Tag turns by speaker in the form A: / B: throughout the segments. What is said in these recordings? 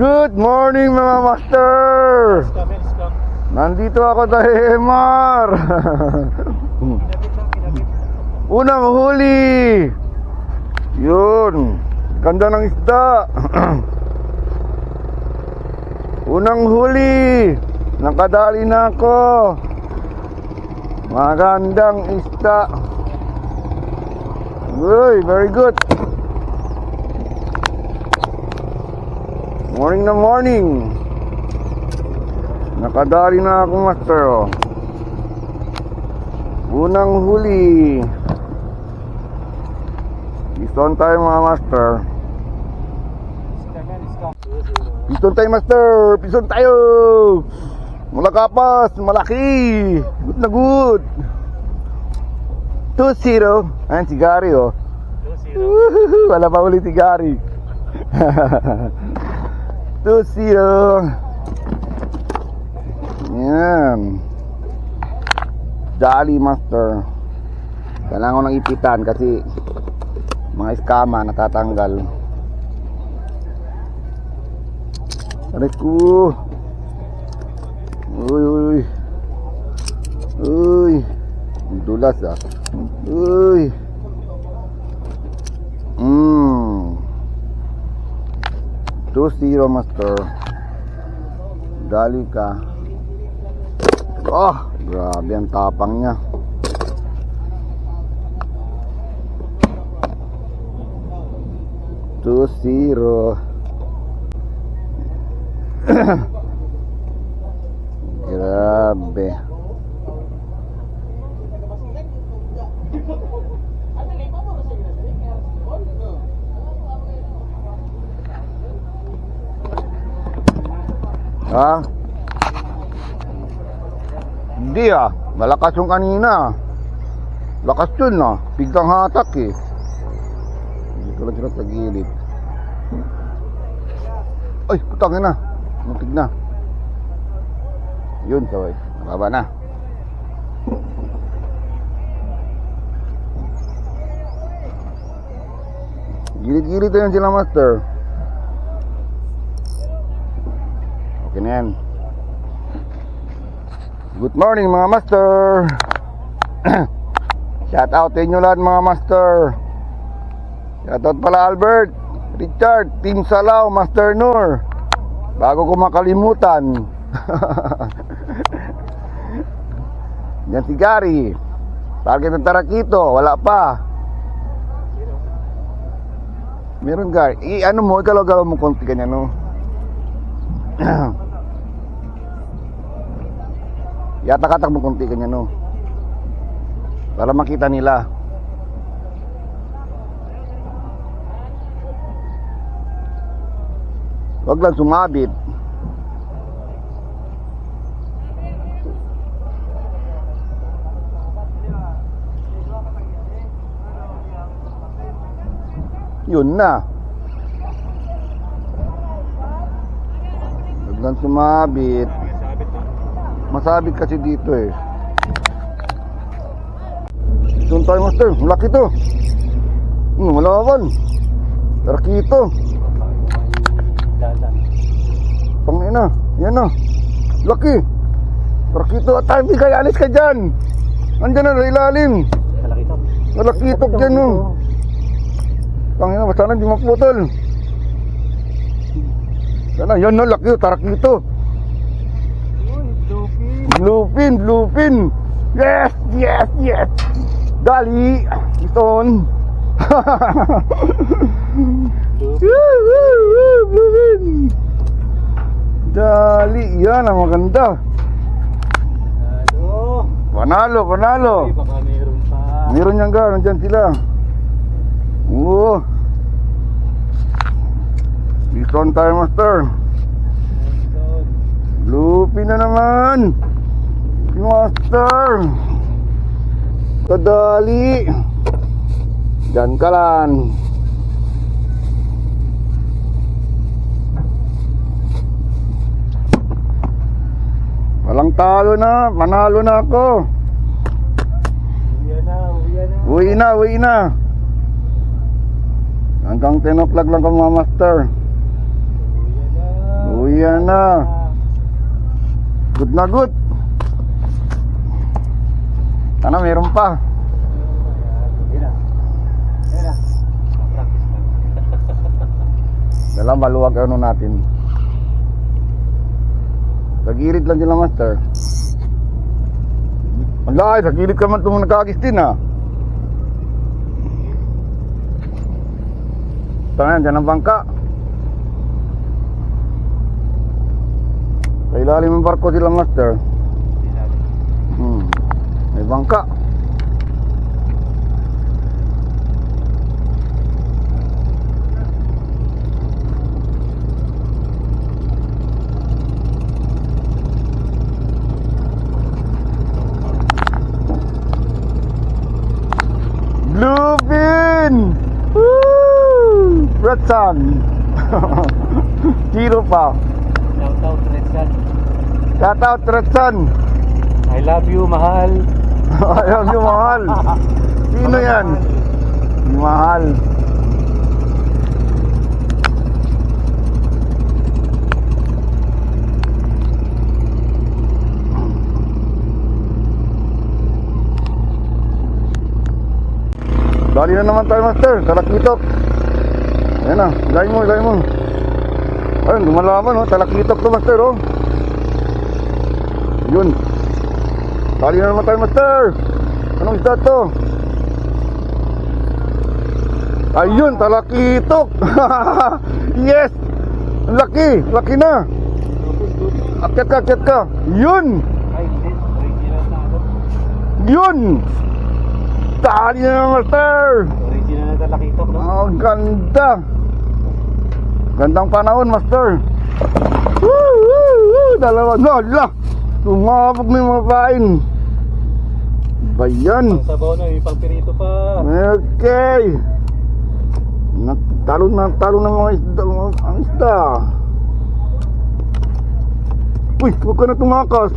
A: Good morning mga master! Nandito ako sa Hemar. Unang huli. Yun, ganda ng isda. Unang huli. Nakadali na ako. Magandang isda. Uy, very good. Morning na morning. Nakadali na akong master, oh. Unang huli. Piston tayo mga master. Piston tayo master. Piston tayo. Malakapas. Malaki. Good na good. 2-0. Ayan si Gary, oh. 2-0. Wala pa ulit si Gary. 2-0. Yan. Dali master. Kailangan ko ng ipitan kasi mga iskama natatanggal. Aray ko. Uy uy. Uy. Dulas ah. Uy. 2-0 master. Dali ka. Oh, grabe ang tapang niya. Two zero. Grabe. Ha? Hindi ah, malakas yung kanina. Lakas yun ah, biglang hatak eh. Dito lang sila sa gilid. Ay, putangin na. Muntig na. Yun, saway. Nababa na. Gilid-gilid na yun sila master. Okay na yan. Good morning mga master. Shout out sa inyo lahat mga master. Shout out pala Albert, Richard, Team Salaw, Master Noor. Bago ko makalimutan. Yan si Gary. Target ng Tarakito, wala pa. Meron Gary. Ano mo, galaw-galaw mo konti kanya no. Yatak-atak mo konti kanya no. Para makita nila. Wag lang sumabit. Yun na. Wag lang sumabit. Masabit kasi dito eh. Doon tayo master. Malaki to. Malawan. Tarakito. Pangina. Yan na. Laki. Tarakito. At tayo bigay. Alis ka dyan. Andyan na sa ilalim. Malakitok dyan no. Pangina. Sana di maputol. Sana. Yan na. Laki. Tarakito. Bluefin. Yes. Dali. Piston. Bluefin. Dali. Yan ang maganda. Panalo.
B: Baka meron pa.
A: Meron niyang gano'n. Nandyan sila. Oo. Piston tayo master. Bluefin na naman. Master. Kadali. Diyan ka lang. Walang talo na. Panalo na ako. Uwi na. Hanggang 10 o'clock lang ko mga master. Ayan na. Good na good. Sana meron pa. Dala maluwag ano natin. Sa gilid lang nila, master. Wala, sa gilid ka man itong nakakis din, ha. Ito na yan, dyan ang bangka. Sa ilalim ng barko sila, master. May bangka. Bluefin! Woo! Red Sun! Zero pa.
B: Shout out, Red Sun.
A: Shout out, Red Sun!
B: I love you, mahal.
A: Ayaw niyo, mahal. Sino yan? Mahal. Dali na naman tayo, master. Talakitok. Ayan na. Ilay mo, ilay mo. Ayun, lumalaman, oh. Talakitok to, master, oh. Yun. Dali na naman tayo, master. Anong isda to? Ayun, talakitok. Yes. Laki. Laki na. Akyat ka, akyat ka. Yun.
B: Ay, hindi. Original na ano.
A: Yun. Dali na naman, master.
B: Original na talakitok, no?
A: Ang ganda. Gandang panahon, master. Woo, woo, woo. Dalawa. Lala. Tumabog na yung mga pain. Ba yan?
B: Pang sabaw na, yung pang pirito pa.
A: Okay. Talo na mga isda. Ang isda. Uy, huwag ka na tumakas.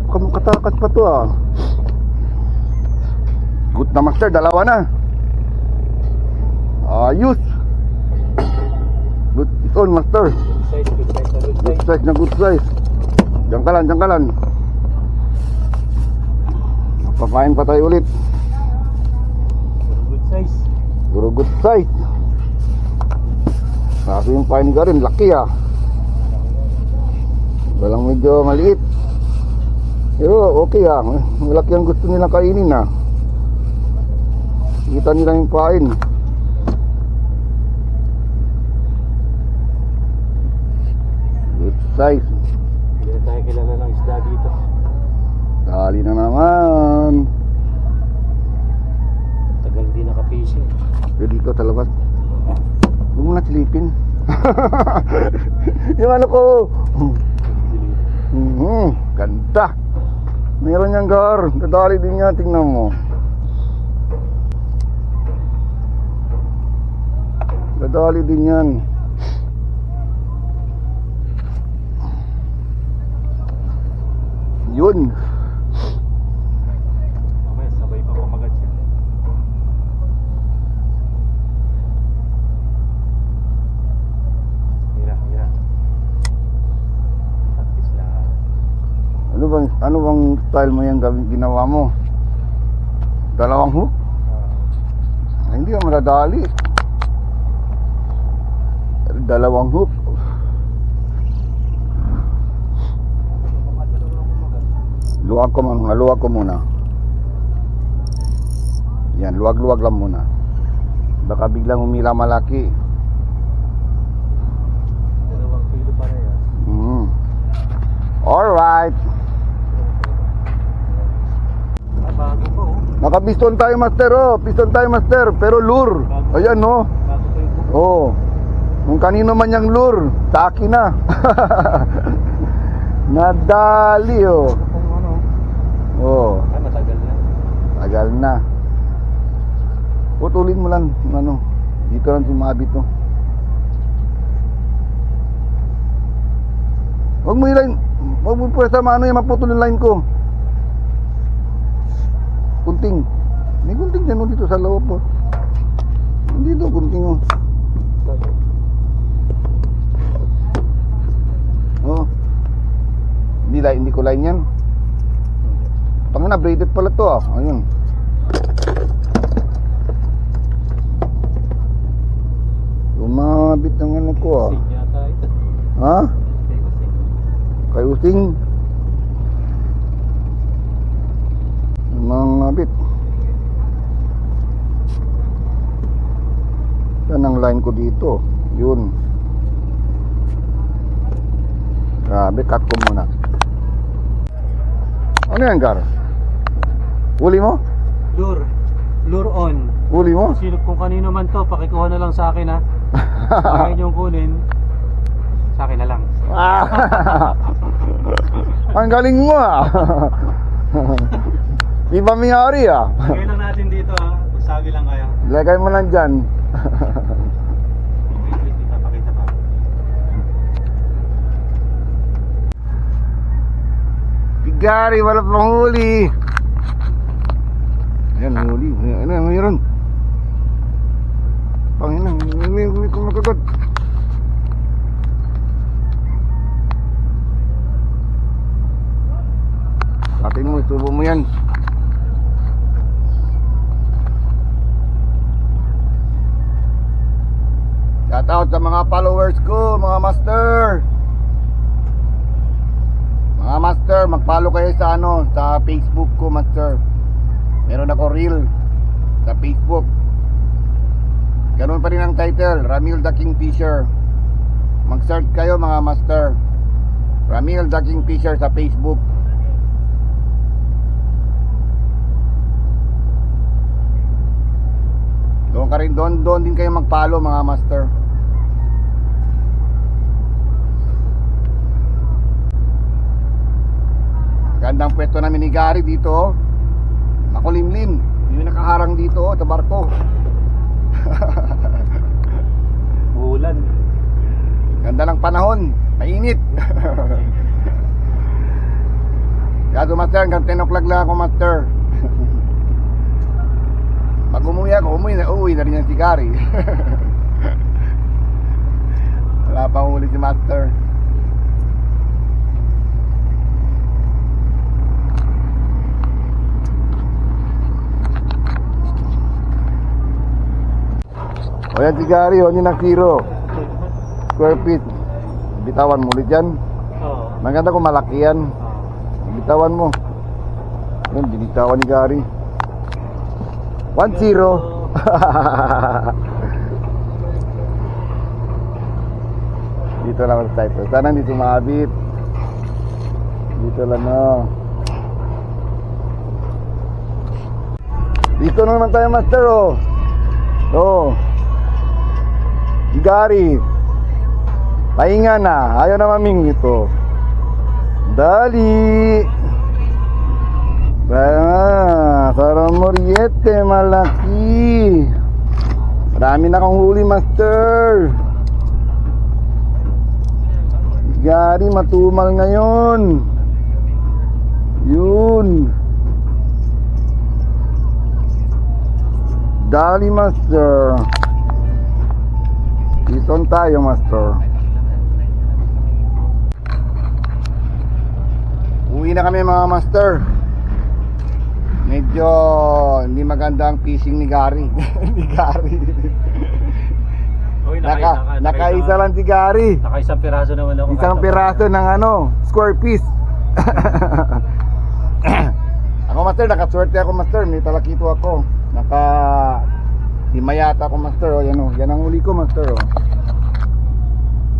A: Baka makatakas pa to, ah. Good na, master. Dalawa na. Ayos. Good on, master.
B: Good size, good size, good
A: Good
B: size.
A: size na good size. Diyan ka lang, diyan ka lang. Papain pa tayo ulit.
B: Good size.
A: Puro good size. Kaso yung pain ka rin, laki, ah. Walang medyo maliit. Pero okay, ah. Malaki ang gusto nilang kainin, ah. Kita nila yung pain. Good size.
B: Hindi na tayo kilala ng isda dito.
A: Dali na naman.
B: Tagal di naka-fishing.
A: Pero dito sa labas. Huwag mo na silipin. Yung ano ko. Ganda. Meron niyang gar. Dadali din niya. Tingnan mo. Dadali din yan. Yun.
B: Mamaya sabay pa kumagat siya. Hira, hira. Practice lang.
A: Ano bang style mo yung ginawa mo? Dalawang hook? Hindi ka madadali. Dalawang hook. Luwag ko muna. Yan, luwag lang muna. Baka biglang umila malaki.
B: 2 kilo pa rin yan.
A: Alright.
B: Bago po, oh.
A: Naka-piston tayo, master, oh. Piston tayo, master. Pero lure. Ayan, no.
B: Bago po yung buko.
A: Oh. Kung kanino man yung lure, sa akin na. Nadali, oh.
B: Kung ano,
A: Oh,
B: matagal na.
A: tagal na. Putulin mo lang, ano. Dito lang sumabit, oh. Huwag mo i-line. Huwag mo pwesta maano yung maputol yung line ko. Kunting. May kunting dyan, oh, dito sa loob, oh. Dito, kunting, oh. hindi ko line yan. Tangina, braided pala to ah. Ayun. Lumabit ng ano ko ah.
B: Sing yata ito.
A: Ha?
B: Kay Using.
A: Kay Using. Lumabit. Yan ang line ko dito. Yun. Grabe, cut ko muna. Ano yan, Gar? Uli mo?
B: Lure on.
A: Uli mo?
B: Kung kanino man to, pakikuha na lang sa akin ha. Kung yung kunin, sa akin na lang.
A: Ang galing mo ah. Di ba may-ari ah?
B: Lagay lang natin dito ha. Sabi lang kayo.
A: Lagay mo lang dyan.
B: Wait, ipapakita pa.
A: Tigari, wala pang huli. Ayan, huli. Ayan, mayroon. Panginang, hindi ko makagot. Atin mo, isubo mo yan. Shout out sa mga followers ko, mga master. Mga master, mag-follow kayo sa ano, sa Facebook ko, master. Meron ako reel sa Facebook. Ganun pa rin ang title, Ramil the Kingfisher. Mag-search kayo mga master. Ramil the Kingfisher sa Facebook. Doon ka rin, doon din kayo mag-follow mga master. Gandang pwesto namin ni Gary dito oh. Makulimlim. Yung nakaharang dito oh, sa barko.
B: Ulan.
A: Ganda ng panahon. Mainit. Kaya master, hanggang 10 o'clock lang ako master. Pag umuwi ako, uuwi na rin yan si Gary. Wala pang huli si master. O yan si Gary, o yun ang zero square feet. Bitawan mo ulit yan.
B: Oo.
A: Maganda kung malaki yan. Bitawan mo. Yan, binitawan ni Gary. 1-0. Dito lang ang type. Sana hindi sumabit. Dito lang no. Dito na naman tayo master oh. Oh. Gary. Pahinga na. Ayaw na maming ito. Dali. Sarang moriete malaki. Marami na akong huli master. Gary matumal ngayon. Yun. Dali master. Ison tayo master. Uwi na kami mga master. Medyo hindi maganda ang fishing ni Gary. Ni Gary.
B: Uy,
A: Nakaisa lang si Gary.
B: Nakaisang piraso naman ako.
A: Isang piraso ng ano, square piece. Ako master, nakaswerte ako master. May talakito ako. Himayata ako master. O, yan o. Yan ang uli ko master. O.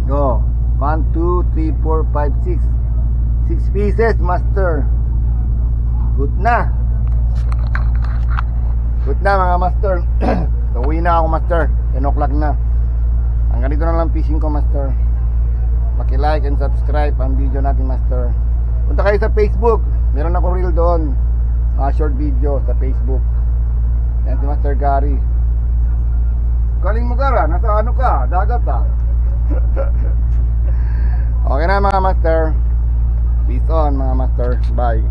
A: Go. 1, 2, 3, 4, 5, 6. 6 pieces master. Good na. Good na mga master. So, uwi na ako master. 10 o'clock na. Hanggang dito na lang fishing ko master. Paki-like and subscribe ang video natin master. Punta kayo sa Facebook. Meron ako reel doon. Short video sa Facebook. Yan si Master Gary. Galing mo Gara. Nasa ano ka? Dagat ah. Okay na mga master. Peace on mga master. Bye.